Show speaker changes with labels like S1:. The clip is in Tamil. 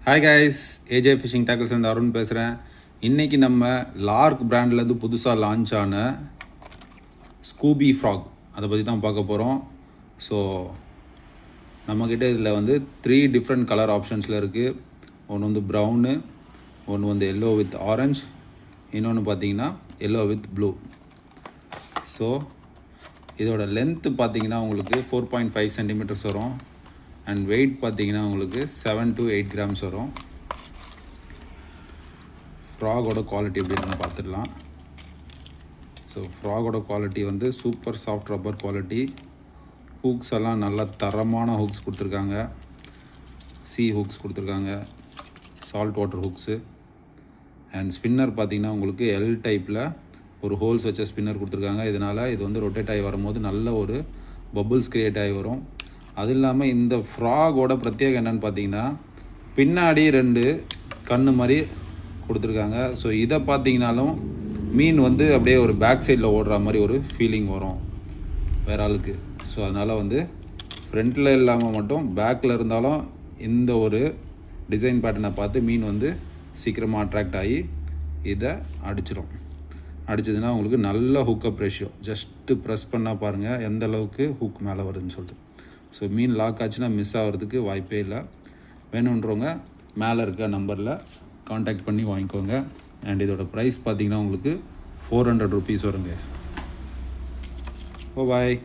S1: Hi guys, AJ fishing tackles வந்து அருண் பேசுகிறேன். இன்றைக்கி நம்ம லார்க் பிராண்ட்லேருந்து புதுசாக லான்ச் ஆன ஸ்கூபி ஃப்ராக் அதை பற்றி தான் பார்க்க போகிறோம். ஸோ நம்மக்கிட்ட இதில் வந்து 3 டிஃப்ரெண்ட் கலர் ஆப்ஷன்ஸில் இருக்குது. ஒன்று வந்து ப்ரௌனு, ஒன்று வந்து எல்லோ வித் ஆரஞ்ச், இன்னொன்று பார்த்தீங்கன்னா எல்லோ வித் ப்ளூ. ஸோ இதோட லென்த்து பார்த்தீங்கன்னா உங்களுக்கு 4.5 சென்டிமீட்டர்ஸ் வரும். அண்ட் வெயிட் பார்த்தீங்கன்னா உங்களுக்கு 7 to 8 கிராம்ஸ் வரும். ஃப்ராகோட குவாலிட்டி எப்படின்னு பார்த்துடலாம். ஸோ ஃப்ராகோட குவாலிட்டி வந்து super soft rubber quality. Hooks எல்லாம் நல்ல தரமான ஹூக்ஸ் கொடுத்துருக்காங்க. ஹூக்ஸ் கொடுத்துருக்காங்க, salt water hooks. And spinner பார்த்தீங்கன்னா உங்களுக்கு எல் டைப்பில் ஒரு ஹோல்ஸ் வச்ச ஸ்பின்னர் கொடுத்துருக்காங்க. இதனால் இது வந்து ரொட்டேட் ஆகி வரும்போது நல்ல ஒரு பபுள்ஸ் க்ரியேட் ஆகி வரும். அது இல்லாமல் இந்த ஃப்ராகோட பிரத்யேகம் என்னென்னு பார்த்தீங்கன்னா பின்னாடி 2 கண்ணு மாதிரி கொடுத்துருக்காங்க. ஸோ இதை பார்த்தீங்கனாலும் மீன் வந்து அப்படியே ஒரு பேக் சைடில் ஓடுற மாதிரி ஒரு ஃபீலிங் வரும் வேற ஆளுக்கு. ஸோ அதனால் வந்து ஃப்ரண்ட்டில் இல்லாமல் மட்டும் பேக்கில் இருந்தாலும் இந்த ஒரு டிசைன் பேட்டர்னை பார்த்து மீன் வந்து சீக்கிரமாக அட்ராக்ட் ஆகி இதை அடிச்சதுன்னா உங்களுக்கு நல்ல ஹூக்கப் ரேஷியோ. ஜஸ்ட்டு ப்ரெஸ் பண்ணால் பாருங்கள் எந்த அளவுக்கு ஹூக் மேலே வருதுன்னு சொல்லிட்டு. ஸோ மீன் லாக் ஆச்சுன்னா மிஸ் ஆகிறதுக்கு வாய்ப்பே இல்லை. வேணுன்றவங்க மேலே இருக்க நம்பரில் காண்டாக்ட் பண்ணி வாங்கிக்கோங்க. அண்ட் இதோட ப்ரைஸ் பார்த்தீங்கன்னா உங்களுக்கு 400 rupees வரும் கைஸ். பாய்.